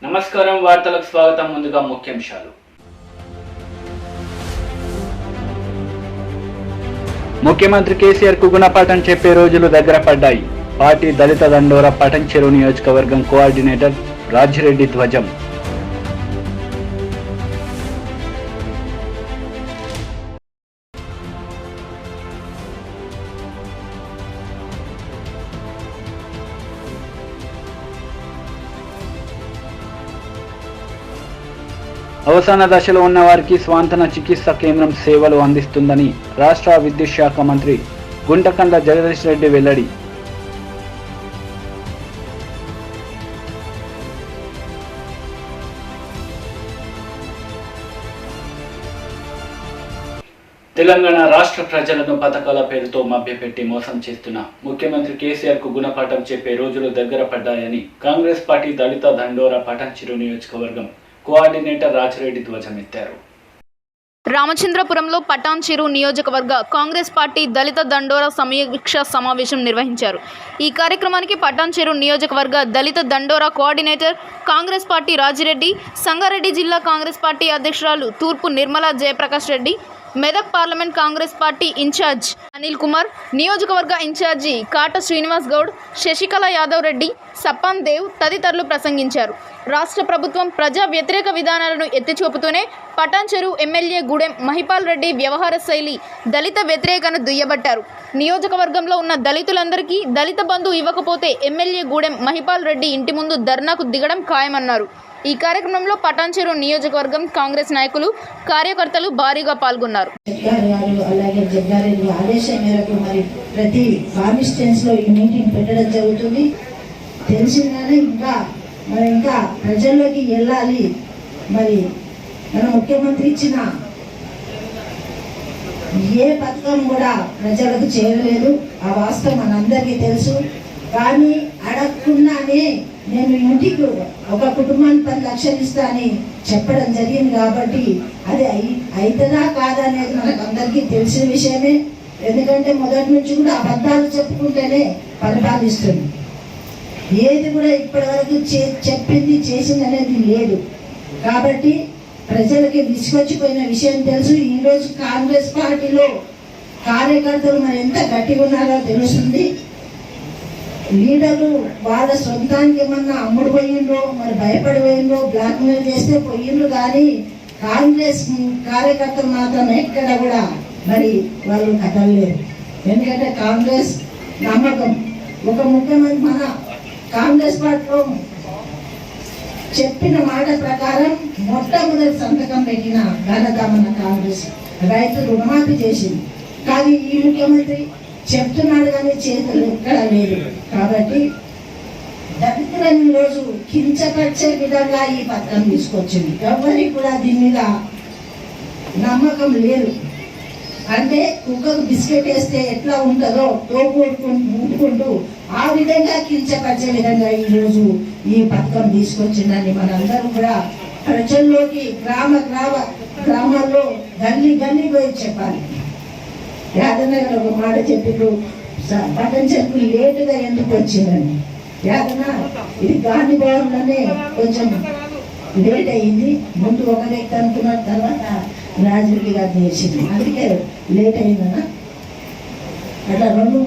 నమస్కారం, వార్తలకు స్వాగతం. ముందుగా ముఖ్యాంశాలు. ముఖ్యమంత్రి కేసీఆర్ కు గుణపాఠం చెప్పే రోజులు దగ్గర పడ్డాయి. పార్టీ దళిత దండోరా పటంచెరు నియోజకవర్గం కోఆర్డినేటర్ రాజిరెడ్డి ధ్వజం. అవసాన దశలో ఉన్న వారికి స్వాంతన చికిత్స కేంద్రం సేవలు అందిస్తుందని రాష్ట్ర విద్యుత్ శాఖ మంత్రి గుంటకండ్ల జగదీష్ రెడ్డి వెల్లడి. తెలంగాణ రాష్ట్ర ప్రజలను పథకాల పేరుతో మభ్యపెట్టి మోసం చేస్తున్న ముఖ్యమంత్రి కేసీఆర్ కు గుణపాఠం చెప్పే రోజులు దగ్గర పడ్డాయని కాంగ్రెస్ పార్టీ దళిత దండోరా పటంచెరు నియోజకవర్గం కోఆర్డినేటర్ రాజిరెడ్డి ధ్వజమెత్తారు. రామచంద్రపురంలో పటాన్చెరు నియోజకవర్గ కాంగ్రెస్ పార్టీ దళిత దండోరా సమీక్ష సమావేశం నిర్వహించారు. ఈ కార్యక్రమానికి పటాన్చెరు నియోజకవర్గ దళిత దండోరా కోఆర్డినేటర్ కాంగ్రెస్ పార్టీ రాజిరెడ్డి, సంగారెడ్డి జిల్లా కాంగ్రెస్ పార్టీ అధ్యక్షురాలు Thurpu Nirmala Jayaprakash Reddy, Medak parliament Congress party incharge Anil Kumar, నియోజకవర్గ ఇన్ఛార్జి కాట శ్రీనివాస్ గౌడ్, శశికళ యాదవ్ రెడ్డి, సప్పాన్ దేవ్ తదితరులు ప్రసంగించారు. రాష్ట్ర ప్రభుత్వం ప్రజా వ్యతిరేక విధానాలను ఎత్తిచూపుతూనే పటాన్చెరు ఎమ్మెల్యే గూడెం మహిపాల్ రెడ్డి వ్యవహార శైలి దళిత వ్యతిరేకను దుయ్యబట్టారు. నియోజకవర్గంలో ఉన్న దళితులందరికీ దళిత బంధు ఇవ్వకపోతే ఎమ్మెల్యే గూడెం మహిపాల్ రెడ్డి ఇంటి ముందు ధర్నాకు దిగడం ఖాయమన్నారు. ఈ కార్యక్రమంలో పటాన్చెరు నియోజకవర్గం కాంగ్రెస్ నాయకులు, కార్యకర్తలు భారీగా పాల్గొన్నారు. అలాగే జగ్గారెడ్డి ఆదేశం మేరకు మరి ప్రతి కాన్స్టిట్యుయెన్సీ లో ఈ మీటింగ్ పెట్టడం జరుగుతుంది. తెలిసిందని ఇంకా ప్రజల్లోకి వెళ్ళాలి. మరి మన ముఖ్యమంత్రి ఇచ్చిన ఏ పథకం కూడా ప్రజలకు చేరలేదు. ఆ వాస్తవం మనందరికీ తెలుసు. కానీ అడగకుండానే నేను ఇంటికి ఒక కుటుంబానికి 10 లక్షలు ఇస్తా అని చెప్పడం జరిగింది. కాబట్టి అది అవుతుందా కాదా అనేది మనకు అందరికీ తెలిసిన విషయమే. ఎందుకంటే మొదటి నుంచి కూడా అబద్ధాలు చెప్పుకుంటేనే పరిపాలిస్తుంది. ఏది కూడా ఇప్పటి వరకు చెప్పింది చేసింది అనేది లేదు. కాబట్టి ప్రజలకి విసుకొచ్చిపోయిన విషయం తెలుసు. ఈరోజు కాంగ్రెస్ పార్టీలో కార్యకర్తలు మరి ఎంత గట్టిగా ఉన్నారో తెలుస్తుంది. లీడర్లు వాళ్ళ సొంతానికి ఏమన్నా అమ్ముడు పోయిండ్రో, మరి భయపడి పోయిండ్రో, బ్లాక్మెయిల్ చేస్తే పోయిండ్రు. కానీ కాంగ్రెస్ కార్యకర్తలు మాత్రం ఎక్కడ కూడా మరి వాళ్ళు కదలలేరు. ఎందుకంటే కాంగ్రెస్ నమ్మకం. ఒక ముఖ్యమంత్రి మన కాంగ్రెస్ పార్టీలో చెప్పిన మాట ప్రకారం మొట్టమొదటి సంతకం పెట్టిన ఘనత మన కాంగ్రెస్. రైతు రుణమాఫీ చేసింది. కానీ ఈ ముఖ్యమంత్రి చెప్తున్నాడు కానీ చేతులు ఎక్కడ లేదు. కాబట్టి దళితులను ఈరోజు కించపరిచే విధంగా ఈ పత్రం తీసుకొచ్చింది. ఎవరికి కూడా దీని మీద నమ్మకం లేదు. అంటే కుక్కకు బిస్కెట్ వేస్తే ఎట్లా ఉంటుందో ఊపుకుంటూ ఆ విధంగా కించపరిచే విధంగా ఈరోజు ఈ పథకం తీసుకొచ్చిందని మనందరూ కూడా ప్రజల్లోకి గ్రామాల్లో గల్లీ పోయి చెప్పాలి. యాదన్న గారు ఒక మాట చెప్పిరు, పటంచెరుకు లేటుగా ఎందుకు వచ్చిందని. యాదన్న ఇది గాంధీ భవన్లోనే కొంచెం లేట్ అయింది. ముందు ఒక వ్యక్తి అనుకున్న తర్వాత రాజరెడ్డి గారు చేసింది, అందుకే లేట్ అయిందన్న. అట్లా రెండు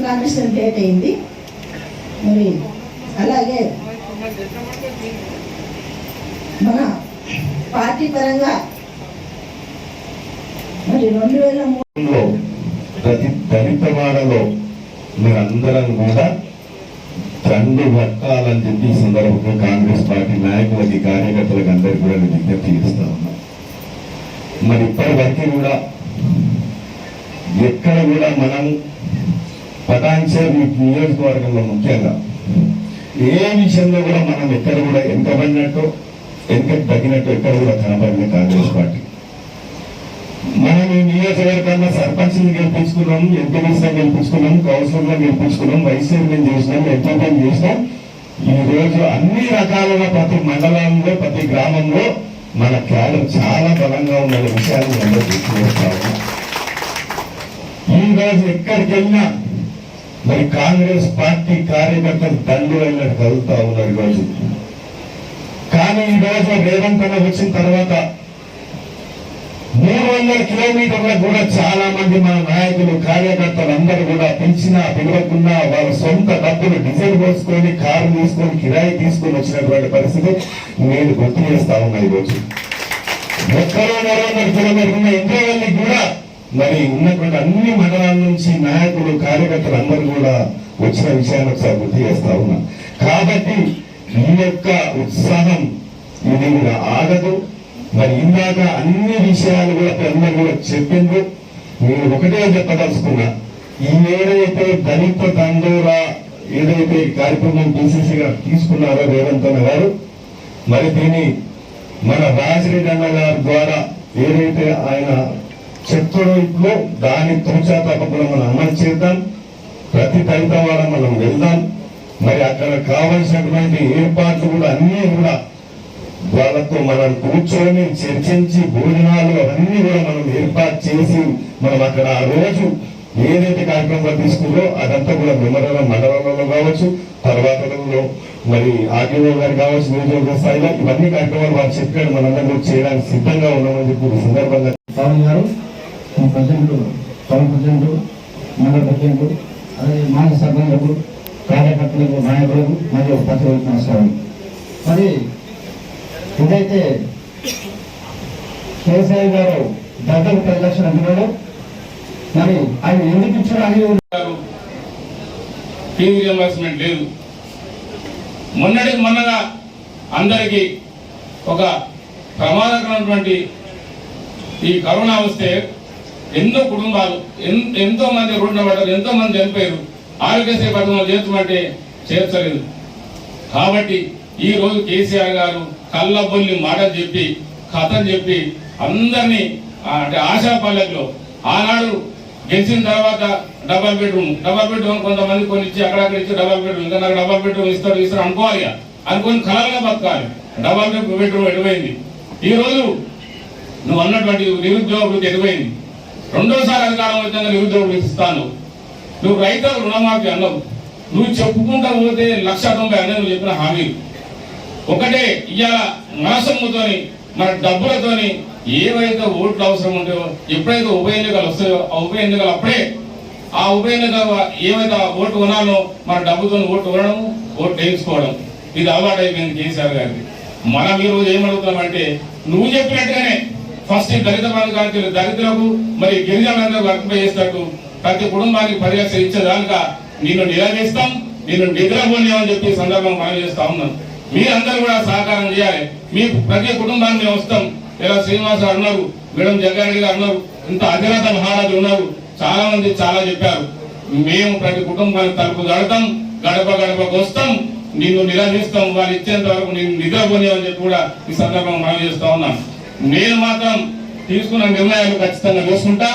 కాన్స్టిట్యూషన్ లేట్ అయింది. మరి అలాగే మన పార్టీ పరంగా మరి 2003 ప్రతి దళిత వాడలో మీరందరం కూడా దండు పట్టాలని చెప్పి ఈ సందర్భంగా కాంగ్రెస్ పార్టీ నాయకులకి, కార్యకర్తలకు అందరికీ కూడా నేను విజ్ఞప్తి చేస్తా ఉన్నా. మరి ఇప్పటి వరకు కూడా ఎక్కడ కూడా మనం పటాన్చెరు నియోజకవర్గంలో ముఖ్యంగా ఏ విషయంలో కూడా మనం ఎక్కడ కూడా వెనకబడినట్టు తగ్గినట్టు ఎక్కడ కూడా కనబడింది కాంగ్రెస్ పార్టీ. మనం ఈ నియోజకవర్గంలో సర్పంచ్ని గెలిపించుకున్నాం, ఎంపీడీసీని గెలిపించుకున్నాం, కౌన్సిలర్లను గెలిపించుకున్నాం, వైస్ చైర్మన్ చేసినాం, ఎంపీపీని చేసినాం. ఈ రోజు అన్ని రకాలుగా ప్రతి మండలంలో ప్రతి గ్రామంలో మన క్యాడర్ చాలా బలంగా ఉన్న విషయాన్ని అందరూ గుర్తుపెడతాము. ఈ రోజు ఎక్కడికి వెళ్ళినా మరి కాంగ్రెస్ పార్టీ కార్యకర్తలు దండు వెళ్ళినట్టు కలుగుతా ఉన్నారు ఈరోజు. కానీ ఈ రోజు రేవంత్ అన్న వచ్చిన తర్వాత 300 కిలోమీటర్లకు కూడా చాలా మంది మన నాయకులు కార్యకర్తలు అందరూ కూడా పెంచినా పిలవకుండా వాళ్ళ సొంత డబ్బులు డీజిల్ పోసుకొని కారు తీసుకొని కిరాయి తీసుకొని వచ్చినటువంటి పరిస్థితి నేను గుర్తు చేస్తా ఉన్నా ఈరోజు. ఒక్కరో 400 కిలోమీటర్ల ఇంద్రవల్లికి కూడా మరి ఉన్నటువంటి అన్ని మండలాల నుంచి నాయకులు కార్యకర్తలు అందరూ కూడా వచ్చిన విషయాన్ని ఒకసారి గుర్తు చేస్తా ఉన్నా. కాబట్టి ఈ యొక్క ఉత్సాహం ఇది కూడా ఆగదు. మరి ఇందాక అన్ని విషయాలు కూడా అందరూ కూడా చెప్పిండ్రు. నేను ఒకటే చెప్పదలుచుకున్నా, ఈ ఏదైతే దళిత దండోరా ఏదైతే కార్యక్రమం పిసిసి గారు తీసుకున్నారో రేవంత్ అన్న గారు, మరి దీన్ని మన రాజరెడ్డి అన్న గారి ద్వారా ఏదైతే ఆయన చెప్తాడో ఇప్పుడు దాన్ని తూచా తప్పకుండా మనం అమలు చేద్దాం. ప్రతి దళిత వారం మనం వెళ్దాం. మరి అక్కడ కావలసినటువంటి ఏర్పాట్లు కూడా అన్ని కూడా వాళ్ళతో మనం కూర్చొని చర్చించి భోజనాలు అవన్నీ కూడా మనం ఏర్పాటు చేసి మనం అక్కడ ఆ రోజు ఏదైతే కార్యక్రమాలు తీసుకుందో అదంతా కూడా మెమోరియల్ మండలంలో కావచ్చు, తర్వాత మరి ఆర్టీఓ గారు కావచ్చు, నియోజకవర్గ స్థాయిలో ఇవన్నీ కార్యక్రమాలు వారు చెప్పాడు మనందరూ చేయడానికి సిద్ధంగా ఉన్నామని చెప్పి ఈ సందర్భంగా పవన్ గారు ప్రెసిడెంట్, టౌన్ ప్రెసిడెంట్, మండల ప్రెసిడెంట్, అలాగే మాజీ సర్పంచులకు, కార్యకర్తలకు, నాయకులకు మరియు పత్రికలకు నమస్కారం. మరి ఇదైతే కేసీఆర్ గారు దగ్గర 10 లక్షలు అంటున్నాడు. మరి ఆయన ఎందుకు ఇచ్చారు అని ఫీజు రియంబర్స్మెంట్ లేదు. మొన్నగా అందరికీ ఒక ప్రమాదకరమైనటువంటి ఈ కరోనా వస్తే ఎన్నో కుటుంబాలు ఎంతో మంది రోడ్డున పడ్డారు, ఎంతో మంది చనిపోయారు. ఆరోగ్యశ్రీ పథకం చేర్చమంటే చేర్చలేదు. కాబట్టి ఈ రోజు కేసీఆర్ గారు కళ్ళబొల్లి మాటలు చెప్పి కథలు చెప్పి అందరినీ అంటే ఆశాపాలకులో ఆనాడు గెలిచిన తర్వాత డబల్ బెడ్రూమ్ కొంతమంది కొన్ని ఇచ్చి అక్కడక్కడ ఇచ్చి డబల్ బెడ్రూమ్ ఇంకా నాకు డబల్ బెడ్రూమ్ ఇస్తారు అనుకోవాలి. అనుకుని కలర్గా బతకాలి. డబల్ బెడ్రూమ్ ఎడిపోయింది. ఈ రోజు నువ్వు అన్నటువంటి నిరుద్యోగ వృత్తి ఎడిపోయింది. రెండోసారి అధికారం వచ్చిన నిరుద్యోగ వృత్తి ఇస్తాను. నువ్వు రైతులకు రుణమాఫీ అన్నావు. నువ్వు చెప్పుకుంటా పోతే 1,90,000 అనే నువ్వు చెప్పిన హామీలు ఒకటే. ఇవాళ మన సొమ్ముతోని మన డబ్బులతోని ఏవైతే ఓట్లు అవసరం ఉంటాయో, ఎప్పుడైతే ఉప ఎన్నికలు వస్తాయో ఆ ఉప ఎన్నికలు అప్పుడే ఆ ఉప ఎన్నిక ఏవైతే ఓటు కొనాలో మన డబ్బుతో ఓటు కొనడం, ఓటు వేయించుకోవడం ఇది అలవాటు అయిపోయింది కేసీఆర్ గారికి. మనం ఈ రోజు ఏమడుగుతామంటే నువ్వు చెప్పినట్టుగానే ఫస్ట్ దళిత వర్గానికి దళితులకు మరి గిరిజనులందరూ వర్క్ చేస్తాడు. ప్రతి కుటుంబానికి 10 లక్షలు ఇచ్చేదానిక నిన్ను నిలదీస్తాం, నిన్ను నిద్రపోలేమని చెప్పి సందర్భం మనం చేస్తా ఉన్నాం. మీరందరూ కూడా సహకారం చేయాలి. మీ ప్రతి కుటుంబాన్ని మేము వస్తాం. ఇలా శ్రీనివాస అన్నారు, మేడం జగ్గారెడ్డి గారు అన్నారు, ఇంత అధిరత మహారాజులు ఉన్నారు, చాలా మంది చాలా చెప్పారు. మేము ప్రతి కుటుంబాన్ని తలుపు గడతాం, గడప గడపకు వస్తాం, నిన్ను నిలదీస్తాం, వాళ్ళు ఇచ్చేంత వరకు నిన్ను నిద్రపోలేమని చెప్పి కూడా ఈ సందర్భం మనం చేస్తా ఉన్నాం. నేను మాత్రం తీసుకున్న నిర్ణయాలు ఖచ్చితంగా తీసుకుంటా.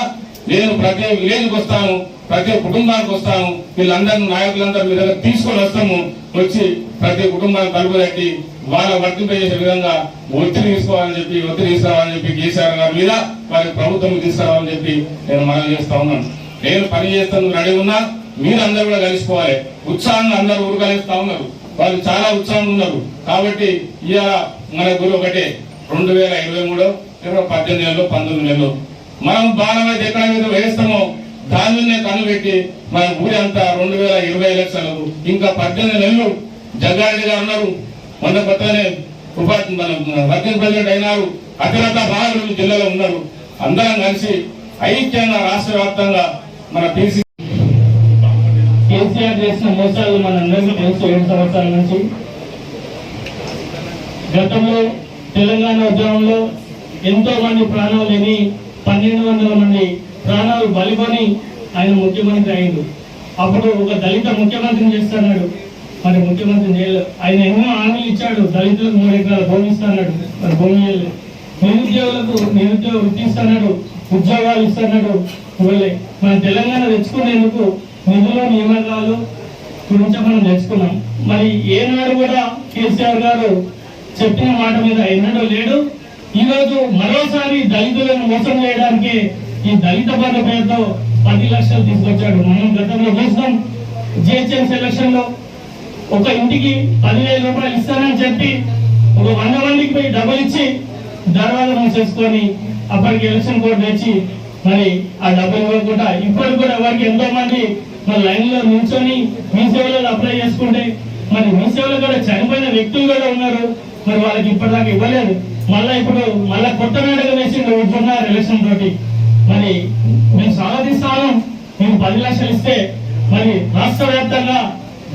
నేను ప్రతి విలేజ్కి వస్తాను, ప్రతి కుటుంబానికి వస్తాను. వీళ్ళందరినీ నాయకులందరూ మీ దగ్గర తీసుకొని వస్తాము. వచ్చి ప్రతి కుటుంబాన్ని తలుపు తట్టి వాళ్ళ వర్తింపజేసే విధంగా ఒత్తిడి తీసుకురావాలని చెప్పి కేసీఆర్ గారి మీద వారి ప్రభుత్వం తీసుకురావాలని చెప్పి నేను మనం చేస్తా ఉన్నాను. నేను పని చేస్తాను రెడీ ఉన్నా. మీరందరూ కూడా కలిసిపోవాలి. ఉత్సాహంగా అందరూ ఊరుకలిస్తా ఉన్నారు. వాళ్ళు చాలా ఉత్సాహంగా ఉన్నారు. కాబట్టి ఇవాళ మన గురి ఒకటే 2023 18 నెలలు 19 నెలలు మనం బాణం అయితే ఎక్కడ మీద వేస్తామో దాని మీదనే కన్ను పెట్టి మన ఊరి అంతా 2020 ఎలక్షన్లకు ఇంకా 18 నెలలు. జగ్గారెడ్డి గారు ఉన్నారు, మొన్న కొత్తనే వర్కింగ్ ప్రెసిడెంట్ అయినారు, అతిరత భాగంలో జిల్లాలో ఉన్నారు. అందరం కలిసి ఐక్యంగా రాష్ట్ర వ్యాప్తంగా మన పిసి కేసీఆర్ చేసిన మోసాలు మనందరికీ తెలుసు. 7 సంవత్సరాల నుంచి గతంలో తెలంగాణ ఉద్యమంలో ఎంతో మంది ప్రాణాలు లేని 1,200 మంది ప్రాణాలు బలికొని ఆయన ముఖ్యమంత్రి అయిండు. అప్పుడు ఒక దళిత ముఖ్యమంత్రిని చేస్తున్నాడు, మరి ముఖ్యమంత్రి చేయలేదు. ఆయన ఎన్నో హామీలు ఇచ్చాడు. దళితులకు 3 ఎకరాల భూమి ఇస్తున్నాడు, మరి భూమి చేయలేదు. నిరుద్యోగులకు నిరుద్యోగ వృత్తి ఇస్తున్నాడు, ఉద్యోగాలు ఇస్తున్నాడు. ఇవ్వలే. మన తెలంగాణ తెచ్చుకునేందుకు నిధులు నియామకాలు గురించి మనం తెలుసుకున్నాం. మరి ఏనాడు కూడా కేసీఆర్ గారు చెప్పిన మాట మీద ఎన్నడూ లేడు. ఈరోజు మరోసారి దళితులను మోసం చేయడానికి ఈ దళిత బంధు పేరుతో 10 లక్షలు తీసుకొచ్చాడు. మనం గతంలో చూసినాం, జిహెచ్ఎంసీ ఎలక్షన్ లో ఒక ఇంటికి 10,000 రూపాయలు ఇస్తానని చెప్పి ఒక 100 మందికి పోయి డబ్బులు ఇచ్చి దర్వాజా మూసేసుకొని అప్పటికి ఎలక్షన్ కోడ్ తెచ్చి మరి ఆ డబ్బులు ఇవ్వకుండా ఇప్పటికి కూడా ఎవరికి ఎంతో మంది మరి లైన్ లో నిల్చొని మీ సేవలలో అప్లై చేసుకుంటే మరి మీ సేవలో కూడా చనిపోయిన వ్యక్తులు కూడా ఉన్నారు. మరి వాళ్ళకి ఇప్పటిదాకా ఇవ్వలేదు. మళ్ళా కొత్త నాటకం వేసి ఉంటున్నారు ఎలక్షన్ తోటి. మరి మేము స్వాగతిస్తాను. మేము 10 లక్షలు ఇస్తే మరి రాష్ట్ర వ్యాప్తంగా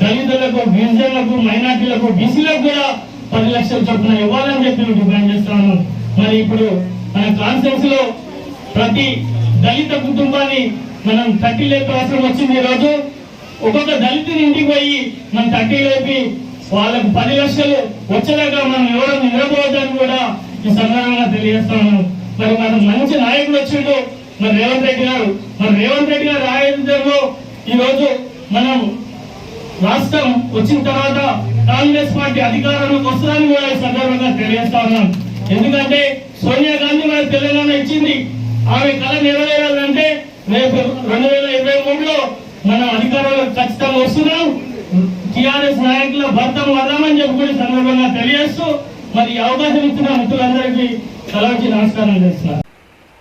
దళితులకు, గిరిజనులకు, మైనార్టీలకు, బీసీలకు కూడా 10 లక్షల చొప్పున ఇవ్వాలని చెప్పి మేము డిమాండ్ చేస్తున్నాను. మరి ఇప్పుడు మన కాన్ఫరెన్స్ లో ప్రతి దళిత కుటుంబాన్ని మనం 30 లేపే అవసరం వచ్చింది. ఈ రోజు ఒక్కొక్క దళితుని ఇంటికి పోయి మనం 30 లేపి వాళ్ళకు 10 లక్షలు వచ్చేదాకా మనం ఎవరో నిద్రపోవద్దని కూడా ఈ సందర్భంగా తెలియజేస్తాను. మరి మనం మంచి నాయకులు వచ్చిండు మరి రేవంత్ రెడ్డి గారు ఆయుధంలో ఈ రోజు మనం రాష్ట్రం వచ్చిన తర్వాత కాంగ్రెస్ పార్టీ అధికారంలోకి వస్తుందని కూడా ఈ సందర్భంగా తెలియజేస్తా ఉన్నాం. ఎందుకంటే సోనియా గాంధీ మనకు తెలంగాణ ఇచ్చింది. ఆమె కళ నెరవేరాలంటే రేపు 2023లో మనం అధికారంలో ఖచ్చితంగా వస్తున్నాం. టిఆర్ఎస్ నాయకుల భర్తం వదామని చెప్పి కూడా సందర్భంగా తెలియజేస్తూ మరి అవకాశం ఇచ్చిన మిత్రులందరికీ తలవంచి నమస్కారం చేస్తున్నారు.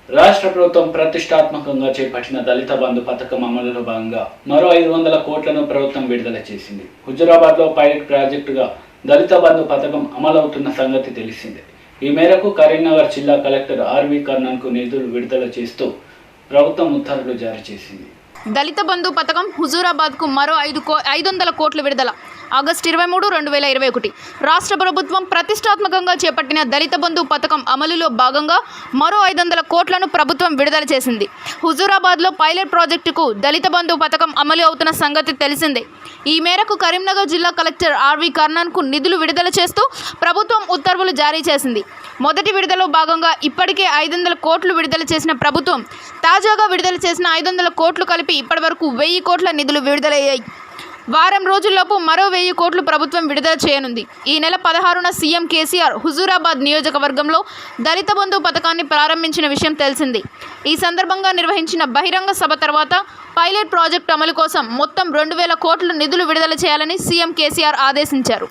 రాష్ట్ర ప్రభుత్వం ప్రతిష్టాత్మకంగా చేపట్టిన దళిత బంధు పథకం అమలులో భాగంగా మరో 500 కోట్లను ప్రభుత్వం విడుదల చేసింది. హుజురాబాద్లో పైలట్ ప్రాజెక్టుగా దళిత బంధు పథకం అమలవుతున్న సంగతి తెలిసిందే. ఈ మేరకు కరీంనగర్ జిల్లా కలెక్టర్ ఆర్వి కర్ణన్కు నిధులు విడుదల చేస్తూ ప్రభుత్వం ఉత్తర్వులు జారీ చేసింది. దళిత బంధు పథకం హుజూరాబాద్కు మరో 500 కోట్లు విడుదల. ఆగస్టు 23, 2021 రాష్ట్ర ప్రభుత్వం ప్రతిష్టాత్మకంగా చేపట్టిన దళిత బంధు పథకం అమలులో భాగంగా మరో 500 కోట్లను ప్రభుత్వం విడుదల చేసింది. హుజూరాబాద్లో పైలట్ ప్రాజెక్టుకు దళిత బంధు పథకం అమలు అవుతున్న సంగతి తెలిసిందే. ఈ మేరకు కరీంనగర్ జిల్లా కలెక్టర్ ఆర్వి కర్ణన్కు నిధులు విడుదల చేస్తూ ప్రభుత్వం ఉత్తర్వులు జారీ చేసింది. మొదటి విడుదలలో భాగంగా ఇప్పటికే 500 కోట్లు విడుదల చేసిన ప్రభుత్వం తాజాగా విడుదల చేసిన 500 కోట్లు కలిపి ఇప్పటివరకు 1000 కోట్ల నిధులు విడుదలయ్యాయి. వారం రోజుల్లోపు మరో 1000 కోట్లు ప్రభుత్వం విడుదల చేయనుంది. ఈ నెల 16న సీఎం కేసీఆర్ హుజూరాబాద్ నియోజకవర్గంలో దళిత బంధు పథకాన్ని ప్రారంభించిన విషయం తెలిసింది. ఈ సందర్భంగా నిర్వహించిన బహిరంగ సభ తర్వాత పైలట్ ప్రాజెక్టు అమలు కోసం మొత్తం 2000 కోట్ల నిధులు విడుదల చేయాలని సీఎం కేసీఆర్ ఆదేశించారు.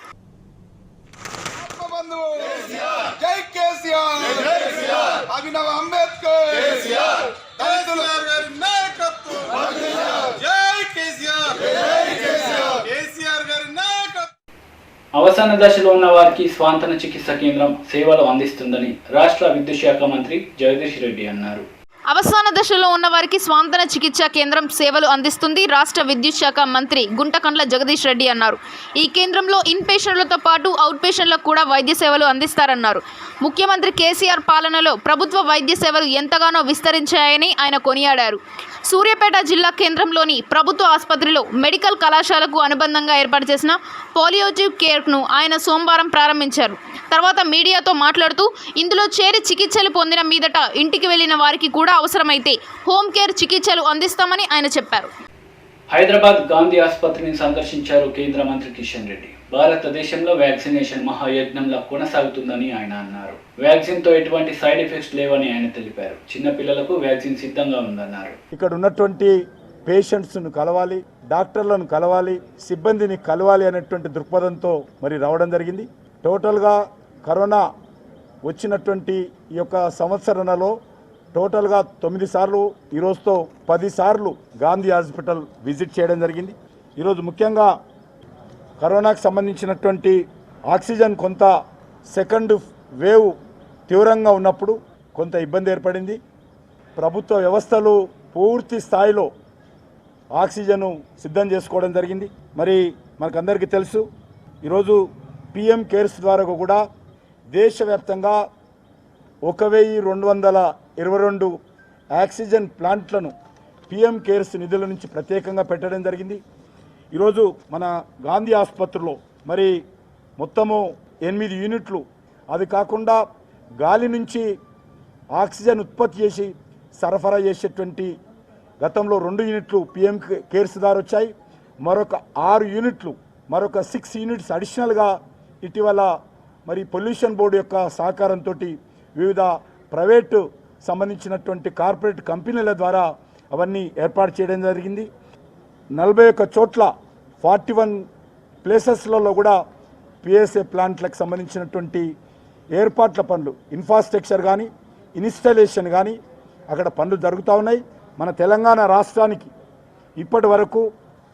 అవసాన దశలో ఉన్న వారికి స్వాంతన చికిత్స కేంద్రం సేవలు అందిస్తుందని రాష్ట్ర విద్యుత్ శాఖ మంత్రి జగదీష్ రెడ్డి అన్నారు. అవసాన దశలో ఉన్న వారికి స్వాంతన చికిత్సా కేంద్రం సేవలు అందిస్తుంది రాష్ట్ర విద్యుత్ శాఖ మంత్రి గుంటకండ్ల జగదీష్ రెడ్డి అన్నారు. ఈ కేంద్రంలో ఇన్ పేషెంట్లతో పాటు అవుట్ పేషెంట్లకు కూడా వైద్య సేవలు అందిస్తారన్నారు. ముఖ్యమంత్రి కేసీఆర్ పాలనలో ప్రభుత్వ వైద్య సేవలు ఎంతగానో విస్తరించాయని ఆయన కొనియాడారు. సూర్యాపేట జిల్లా కేంద్రంలోని ప్రభుత్వ ఆసుపత్రిలో మెడికల్ కళాశాలకు అనుబంధంగా ఏర్పాటు చేసిన పాలియేటివ్ కేర్ను ఆయన సోమవారం ప్రారంభించారు. తర్వాత మీడియాతో మాట్లాడుతూ ఇందులో చేరి చికిత్సలు పొందిన మీదట ఇంటికి వెళ్లిన వారికి కూడా అవసరమైతే హోమ్ కేర్ చికిత్సలు అందిస్తామని ఆయన చెప్పారు. హైదరాబాద్ గాంధీ ఆసుపత్రిని సందర్శించారు కేంద్ర మంత్రి కిషన్ రెడ్డి. భారతదేశంలో వ్యాక్సినేషన్ మహాయజ్ఞంలా కొనసాగుతుందని ఆయన అన్నారు. వ్యాక్సిన్తో ఎటువంటి సైడ్ ఎఫెక్ట్స్ లేవని ఆయన తెలిపారు. చిన్నపిల్లలకు వ్యాక్సిన్ సిద్ధంగా ఉందన్నారు. ఇక్కడ ఉన్నటువంటి పేషెంట్స్ను కలవాలి, డాక్టర్లను కలవాలి, సిబ్బందిని కలవాలి అనేటువంటి దృక్పథంతో మరి రావడం జరిగింది. టోటల్గా కరోనా వచ్చినటువంటి ఈ యొక్క సంవత్సరంలో టోటల్గా 9 సార్లు, ఈరోజుతో 10 సార్లు గాంధీ హాస్పిటల్ విజిట్ చేయడం జరిగింది. ఈరోజు ముఖ్యంగా కరోనాకు సంబంధించినటువంటి ఆక్సిజన్ కొంత సెకండ్ వేవ్ తీవ్రంగా ఉన్నప్పుడు కొంత ఇబ్బంది ఏర్పడింది. ప్రభుత్వ వ్యవస్థలు పూర్తి స్థాయిలో ఆక్సిజన్ సిద్ధం చేసుకోవడం జరిగింది. మరి మనకందరికీ తెలుసు, ఈరోజు పిఎం కేర్స్ ద్వారా కూడా దేశవ్యాప్తంగా 1222 ఆక్సిజన్ ప్లాంట్లను పిఎం కేర్స్ నిధుల నుంచి ప్రత్యేకంగా పెట్టడం జరిగింది. ఈరోజు మన గాంధీ ఆసుపత్రిలో మరి మొత్తము 8 యూనిట్లు, అది కాకుండా గాలి నుంచి ఆక్సిజన్ ఉత్పత్తి చేసి సరఫరా చేసేటువంటి గతంలో 2 యూనిట్లు పిఎం కేర్స్ ద్వారా వచ్చాయి. మరొక 6 యూనిట్లు, మరొక 6 యూనిట్స్ అడిషనల్గా ఇటీవల మరి పొల్యూషన్ బోర్డు యొక్క సహకారంతో వివిధ ప్రైవేటు సంబంధించినటువంటి కార్పొరేట్ కంపెనీల ద్వారా అవన్నీ ఏర్పాటు చేయడం జరిగింది. 41 చోట్ల 41 ప్లేసెస్లలో కూడా పిఎస్ఏ ప్లాంట్లకు సంబంధించినటువంటి ఏర్పాట్ల పనులు, ఇన్ఫ్రాస్ట్రక్చర్ కానీ ఇన్స్టాలేషన్ కానీ అక్కడ పనులు జరుగుతూ ఉన్నాయి. మన తెలంగాణ రాష్ట్రానికి ఇప్పటి వరకు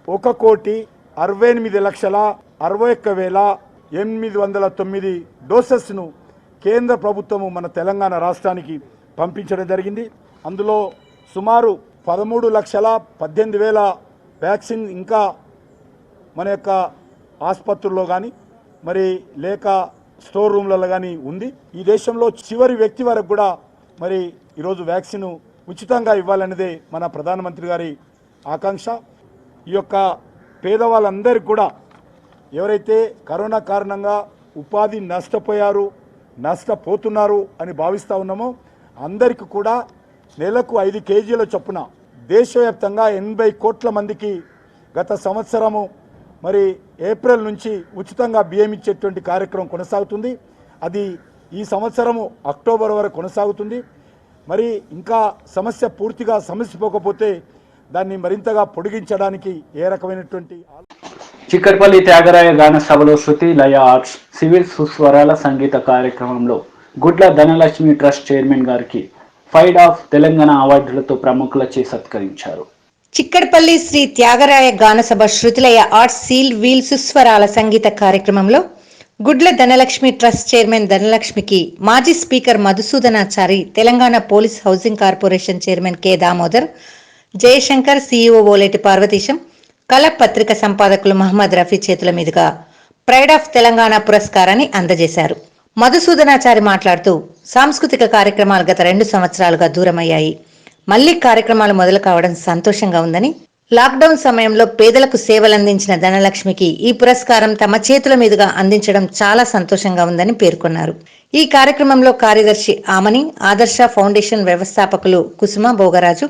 1,68,61,809 డోసెస్ను కేంద్ర ప్రభుత్వము మన తెలంగాణ రాష్ట్రానికి పంపించడం జరిగింది. అందులో సుమారు 13,18,000 వ్యాక్సిన్ ఇంకా మన యొక్క ఆసుపత్రుల్లో కానీ మరి లేక స్టోర్ రూమ్లలో కానీ ఉంది. ఈ దేశంలో చివరి వ్యక్తి వరకు కూడా మరి ఈరోజు వ్యాక్సిన్ ఉచితంగా ఇవ్వాలనేదే మన ప్రధానమంత్రి గారి ఆకాంక్ష. ఈ యొక్క పేదవాళ్ళందరికీ కూడా ఎవరైతే కరోనా కారణంగా ఉపాధి నష్టపోతున్నారు అని భావిస్తూ ఉన్నామో అందరికీ కూడా నెలకు 5 కేజీల చొప్పున దేశవ్యాప్తంగా 80 కోట్ల మందికి గత సంవత్సరము మరి ఏప్రిల్ నుంచి ఉచితంగా బియ్యం ఇచ్చేటువంటి కార్యక్రమం కొనసాగుతుంది. అది ఈ సంవత్సరము అక్టోబర్ వరకు కొనసాగుతుంది. మరి ఇంకా సమస్య పూర్తిగా సమసిపోకపోతే దాన్ని మరింతగా పొడిగించడానికి ఏ రకమైనటువంటి చిక్కడపల్లి త్యాగరాయ గాన సభలో శృతి లయ ఆర్ట్స్ సివిల్ సుస్వరాల సంగీత కార్యక్రమంలో గుడ్ల ధనలక్ష్మి ట్రస్ట్ చైర్మన్ గారికి ఫైడ్ ఆఫ్ తెలంగాణ అవార్డులతో ప్రముఖులచే సత్కరించారు. చిక్కడపల్లి శ్రీ త్యాగరాయ గానసభ శృతిలయ ఆర్ట్స్ సీల్ వీల్ సుస్వరాల సంగీత కార్యక్రమంలో గుడ్ల ధనలక్ష్మి ట్రస్ట్ చైర్మన్ ధనలక్ష్మికి మాజీ speaker Madhusudhanachari, Telangana police housing corporation chairman K Damodar, Jayashankar, CEO Oleti Parvateesam, Kala పత్రిక సంపాదకులు మహమ్మద్ రఫీ చేతుల మీదుగా ప్రైడ్ ఆఫ్ తెలంగాణ పురస్కారాన్ని అందజేశారు. మధుసూదనాచారి మాట్లాడుతూ సాంస్కృతిక కార్యక్రమాలు గత 2 సంవత్సరాలుగా దూరమయ్యాయి. మళ్లీ కార్యక్రమాలు మొదలు కావడం సంతోషంగా ఉందని, లాక్డౌన్ సమయంలో పేదలకు సేవలందించిన ధనలక్ష్మికి ఈ పురస్కారం తమ చేతుల మీదుగా అందించడం చాలా సంతోషంగా ఉందని పేర్కొన్నారు. ఈ కార్యక్రమంలో కార్యదర్శి ఆమని, ఆదర్శ ఫౌండేషన్ వ్యవస్థాపకులు కుసుమ భోగరాజు,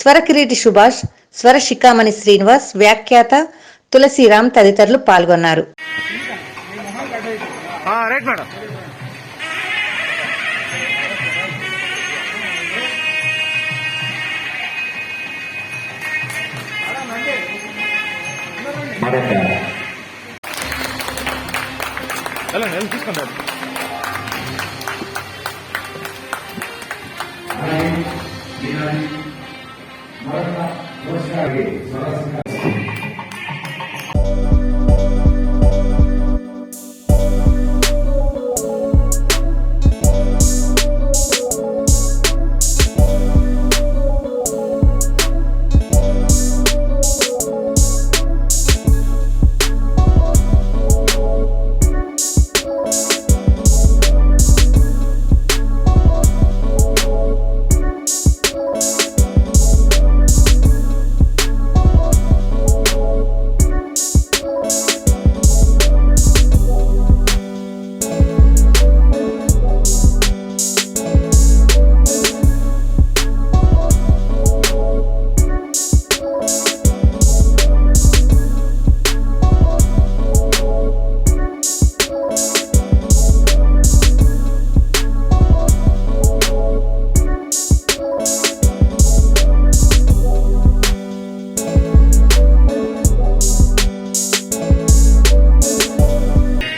స్వరకిరీటి సుభాష్, స్వర శిఖామణి శ్రీనివాస్, వ్యాఖ్యాత తులసిరామ్ తదితరులు పాల్గొన్నారు.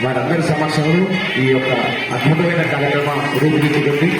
వారందరి సమక్షంలో ఈ యొక్క అద్భుతమైన కార్యక్రమం రూపుదిద్దుకుంది.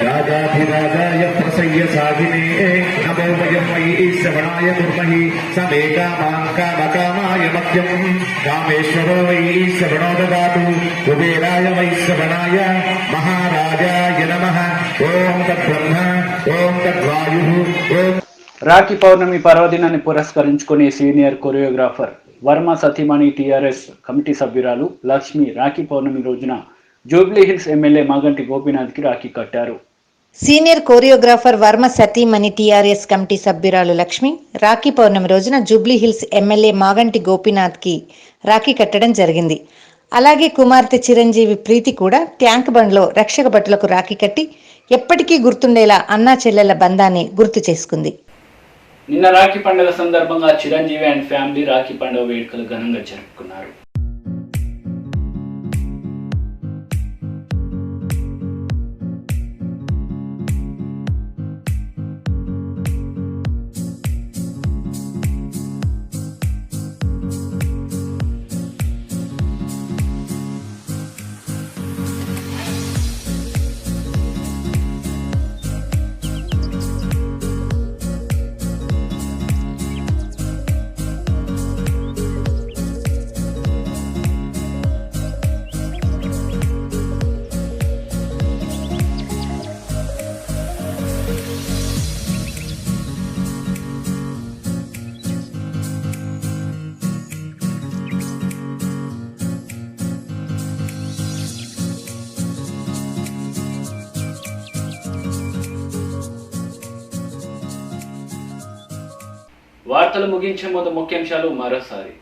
राजाधिराजाय प्रसय्य साधिने नमो वयं मयि श्रवणाय कुर्महि समे कामकामाय मह्यं कामेश्वरो वै श्रवणो ददातु कुबेराय वै श्रवणाय महाराजाय नमः ओम तद्ब्रह्म ओम तद्वायुः ओम రాఖీ పౌర్ణమి పర్వదినాన్ని పురస్కరించుకుని సీనియర్ కొరియోగ్రాఫర్ వర్మ సతీమణి టీఆర్ఎస్ కమిటీ సభ్యురాలు లక్ష్మి రాఖీ పౌర్ణమి రోజున జూబ్లీ హిల్స్ ఎమ్మెల్యే మాగంటి గోపీనాథ్కి రాఖీ కట్టారు. సీనియర్ కోరియోగ్రాఫర్ వర్మ సతీమణి టీఆర్ఎస్ కమిటీ సభ్యురాలు లక్ష్మి రాఖీ పౌర్ణమి రోజున జూబ్లీ హిల్స్ ఎమ్మెల్యే మాగంటి గోపీనాథ్కి రాఖీ కట్టడం జరిగింది. అలాగే కుమార్తె చిరంజీవి ప్రీతి కూడా ట్యాంక్ బండ్లో రక్షక భటులకు రాఖీ కట్టి ఎప్పటికీ గుర్తుండేలా అన్నా చెల్లెల బంధాన్ని గుర్తు చేసుకుంది. నిన్న రాఖీ పండుగ సందర్భంగా చిరంజీవి అండ్ ఫ్యామిలీ రాఖీ పండుగ వేడుకలు ఘనంగా జరుపుకున్నారు. వార్తలు ముగించే ముందు ముఖ్యాంశాలు మరోసారి.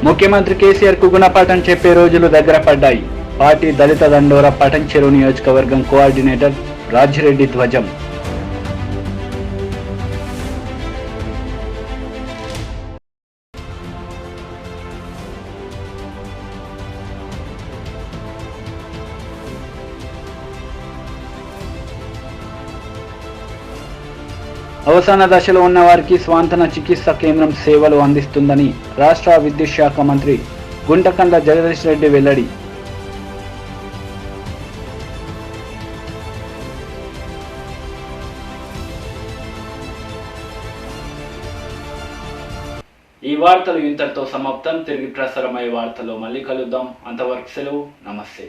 ముఖ్యమంత్రి కేసీఆర్ కు గుణపాఠం చెప్పే రోజులు దగ్గర పడ్డాయి. పార్టీ దళిత దండోరా పటంచెరు నియోజకవర్గం కోఆర్డినేటర్ రాజిరెడ్డి ధ్వజం. అవసాన దశలో ఉన్న వారికి స్వాంతన చికిత్స కేంద్రం సేవలు అందిస్తుందని రాష్ట్ర విద్యుత్ శాఖ మంత్రి గుంటకండ్ల జగదీష్ రెడ్డి వెల్లడి. ఈ వార్తలు ఇంతటితో సమాప్తం. తిరిగి ప్రసారమయ్యే వార్తల్లో మళ్ళీ కలుద్దాం. అంతవరకు సెలవు. నమస్తే.